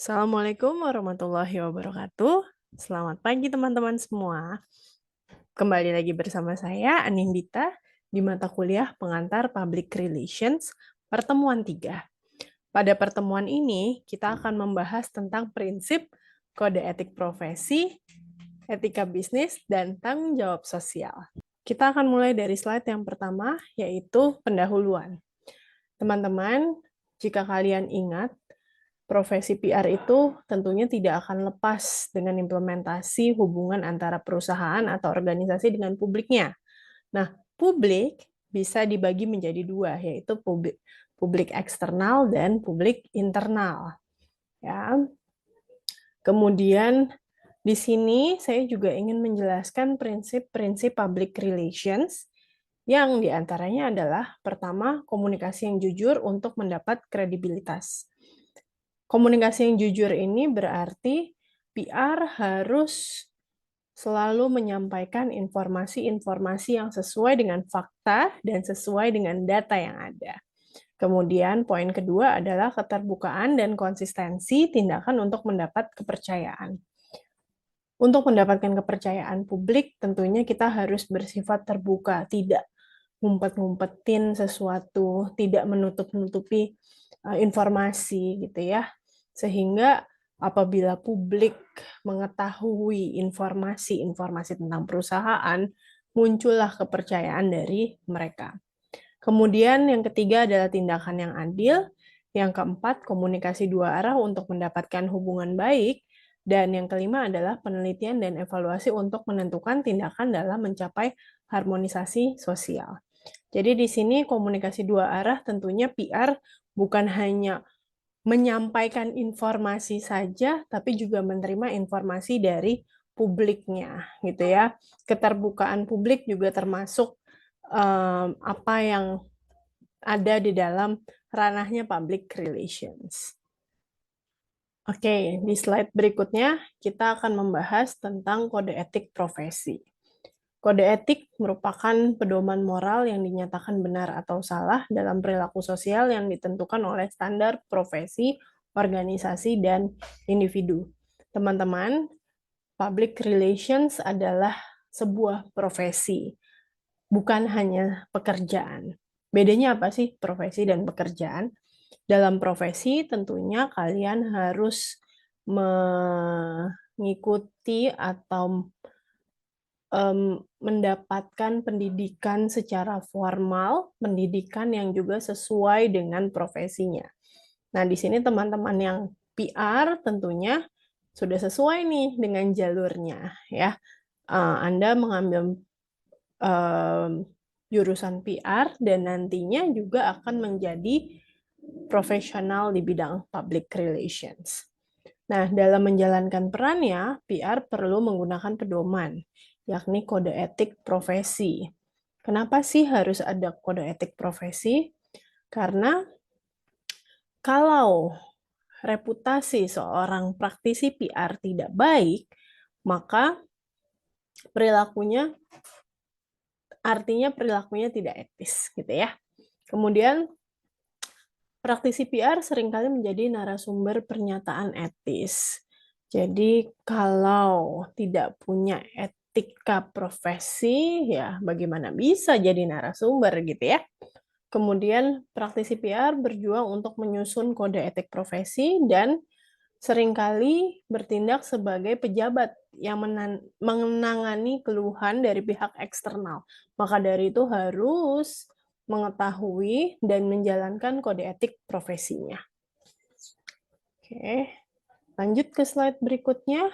Assalamualaikum warahmatullahi wabarakatuh. Selamat pagi teman-teman semua. Kembali lagi bersama saya Anindita di mata kuliah pengantar Public Relations pertemuan 3. Pada pertemuan ini kita akan membahas tentang prinsip kode etik profesi, etika bisnis, dan tanggung jawab sosial. Kita akan mulai dari slide yang pertama, yaitu pendahuluan. Teman-teman, jika kalian ingat, profesi PR itu tentunya tidak akan lepas dengan implementasi hubungan antara perusahaan atau organisasi dengan publiknya. Nah, publik bisa dibagi menjadi dua, yaitu publik eksternal dan publik internal. Ya. Kemudian di sini saya juga ingin menjelaskan prinsip-prinsip public relations yang diantaranya adalah pertama, komunikasi yang jujur untuk mendapat kredibilitas. Komunikasi yang jujur ini berarti PR harus selalu menyampaikan informasi-informasi yang sesuai dengan fakta dan sesuai dengan data yang ada. Kemudian poin kedua adalah keterbukaan dan konsistensi tindakan untuk mendapat kepercayaan. Untuk mendapatkan kepercayaan publik, tentunya kita harus bersifat terbuka, tidak ngumpet-ngumpetin sesuatu, tidak menutup-nutupi informasi gitu ya. Sehingga apabila publik mengetahui informasi-informasi tentang perusahaan, muncullah kepercayaan dari mereka. Kemudian yang ketiga adalah tindakan yang adil, yang keempat komunikasi dua arah untuk mendapatkan hubungan baik, dan yang kelima adalah penelitian dan evaluasi untuk menentukan tindakan dalam mencapai harmonisasi sosial. Jadi di sini komunikasi dua arah tentunya PR bukan hanya menyampaikan informasi saja, tapi juga menerima informasi dari publiknya, gitu ya. Keterbukaan publik juga termasuk apa yang ada di dalam ranahnya public relations. Oke, di slide berikutnya kita akan membahas tentang kode etik profesi. Kode etik merupakan pedoman moral yang dinyatakan benar atau salah dalam perilaku sosial yang ditentukan oleh standar profesi, organisasi, dan individu. Teman-teman, public relations adalah sebuah profesi, bukan hanya pekerjaan. Bedanya apa sih profesi dan pekerjaan? Dalam profesi tentunya kalian harus mengikuti atau mendapatkan pendidikan secara formal, pendidikan yang juga sesuai dengan profesinya. Nah, di sini teman-teman yang PR tentunya sudah sesuai nih dengan jalurnya ya. Anda mengambil jurusan PR dan nantinya juga akan menjadi profesional di bidang public relations. Nah, dalam menjalankan perannya, PR perlu menggunakan pedoman, yakni kode etik profesi. Kenapa sih harus ada kode etik profesi? Karena kalau reputasi seorang praktisi PR tidak baik, maka perilakunya tidak etis, gitu ya. Kemudian praktisi PR seringkali menjadi narasumber pernyataan etis. Jadi kalau tidak punya etika profesi, ya bagaimana bisa jadi narasumber gitu ya. Kemudian praktisi PR berjuang untuk menyusun kode etik profesi dan seringkali bertindak sebagai pejabat yang menangani keluhan dari pihak eksternal. Maka dari itu harus mengetahui dan menjalankan kode etik profesinya. Oke, lanjut ke slide berikutnya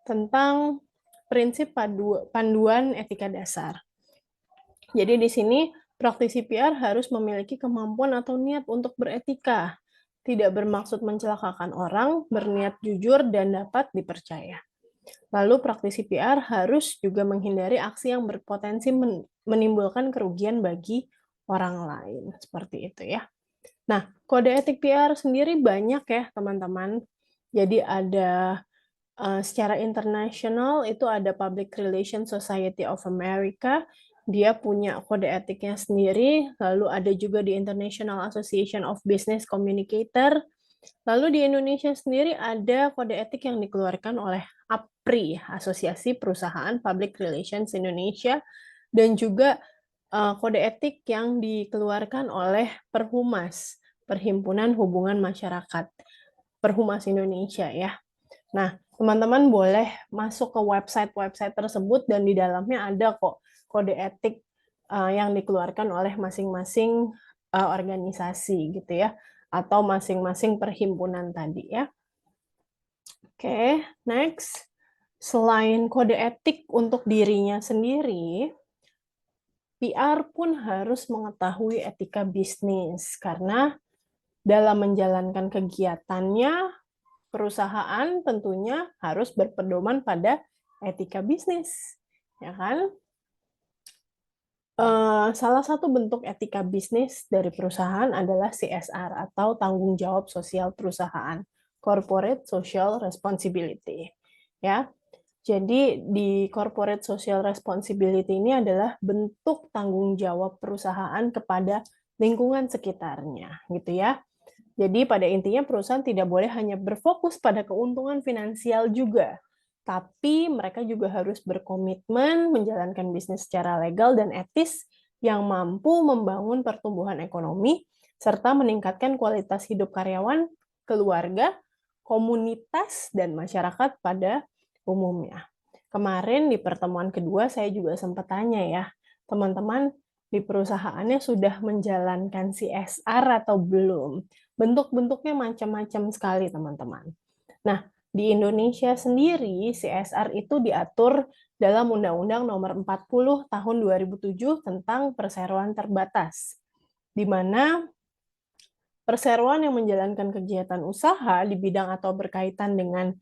tentang prinsip panduan etika dasar. Jadi di sini praktisi PR harus memiliki kemampuan atau niat untuk beretika, tidak bermaksud mencelakakan orang, berniat jujur, dan dapat dipercaya. Lalu praktisi PR harus juga menghindari aksi yang berpotensi menimbulkan kerugian bagi orang lain. Seperti itu ya. Nah, kode etik PR sendiri banyak ya teman-teman. Jadi ada secara internasional itu ada Public Relations Society of America, dia punya kode etiknya sendiri, lalu ada juga di International Association of Business Communicator, Lalu di Indonesia sendiri ada kode etik yang dikeluarkan oleh APRI, Asosiasi Perusahaan Public Relations Indonesia, dan juga kode etik yang dikeluarkan oleh Perhumas, Perhimpunan Hubungan Masyarakat, Perhumas Indonesia ya. Nah, teman-teman boleh masuk ke website-website tersebut dan di dalamnya ada kok kode etik yang dikeluarkan oleh masing-masing organisasi gitu ya, atau masing-masing perhimpunan tadi ya. Oke, next. Selain kode etik untuk dirinya sendiri, PR pun harus mengetahui etika bisnis karena dalam menjalankan kegiatannya, perusahaan tentunya harus berpedoman pada etika bisnis, ya kan? Salah satu bentuk etika bisnis dari perusahaan adalah CSR atau tanggung jawab sosial perusahaan, Corporate Social Responsibility. Ya, jadi di Corporate Social Responsibility ini adalah bentuk tanggung jawab perusahaan kepada lingkungan sekitarnya, gitu ya. Jadi pada intinya perusahaan tidak boleh hanya berfokus pada keuntungan finansial juga, tapi mereka juga harus berkomitmen menjalankan bisnis secara legal dan etis yang mampu membangun pertumbuhan ekonomi serta meningkatkan kualitas hidup karyawan, keluarga, komunitas, dan masyarakat pada umumnya. Kemarin di pertemuan kedua saya juga sempat tanya ya, teman-teman di perusahaannya sudah menjalankan CSR atau belum? Bentuk-bentuknya macam-macam sekali, teman-teman. Nah, di Indonesia sendiri, CSR itu diatur dalam Undang-Undang Nomor 40 Tahun 2007 tentang perseroan terbatas, di mana perseroan yang menjalankan kegiatan usaha di bidang atau berkaitan dengan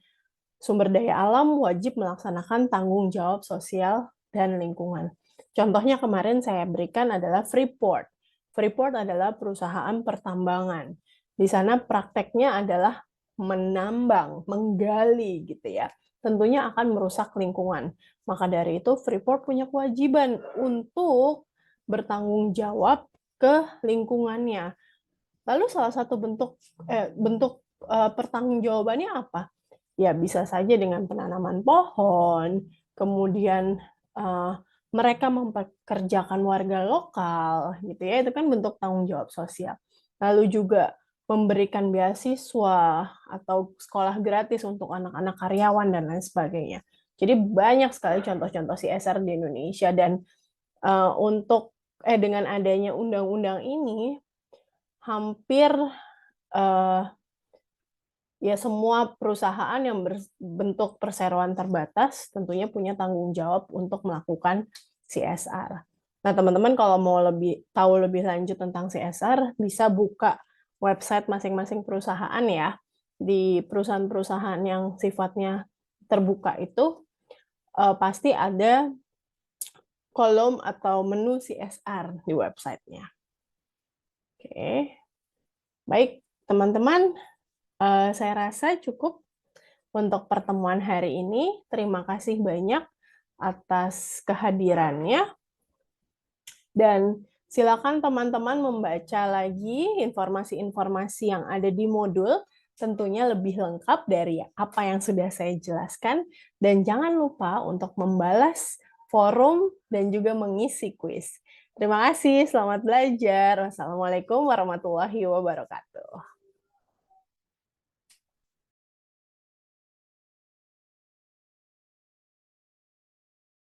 sumber daya alam wajib melaksanakan tanggung jawab sosial dan lingkungan. Contohnya kemarin saya berikan adalah Freeport. Freeport adalah perusahaan pertambangan. Di sana prakteknya adalah menambang, menggali gitu ya. Tentunya akan merusak lingkungan. Maka dari itu Freeport punya kewajiban untuk bertanggung jawab ke lingkungannya. Lalu salah satu bentuk pertanggungjawabannya apa? Ya bisa saja dengan penanaman pohon, kemudian uh, mereka mempekerjakan warga lokal, gitu ya, itu kan bentuk tanggung jawab sosial. Lalu juga memberikan beasiswa atau sekolah gratis untuk anak-anak karyawan dan lain sebagainya. Jadi banyak sekali contoh-contoh CSR di Indonesia dan dengan adanya undang-undang ini hampir uh, ya semua perusahaan yang berbentuk perseroan terbatas tentunya punya tanggung jawab untuk melakukan CSR. Nah, teman-teman kalau mau tahu lebih lanjut tentang CSR, bisa buka website masing-masing perusahaan ya. Di perusahaan-perusahaan yang sifatnya terbuka itu pasti ada kolom atau menu CSR di websitenya. Oke, baik teman-teman, saya rasa cukup untuk pertemuan hari ini. Terima kasih banyak atas kehadirannya. Dan silakan teman-teman membaca lagi informasi-informasi yang ada di modul, tentunya lebih lengkap dari apa yang sudah saya jelaskan. Dan jangan lupa untuk membalas forum dan juga mengisi kuis. Terima kasih, selamat belajar. Wassalamualaikum warahmatullahi wabarakatuh.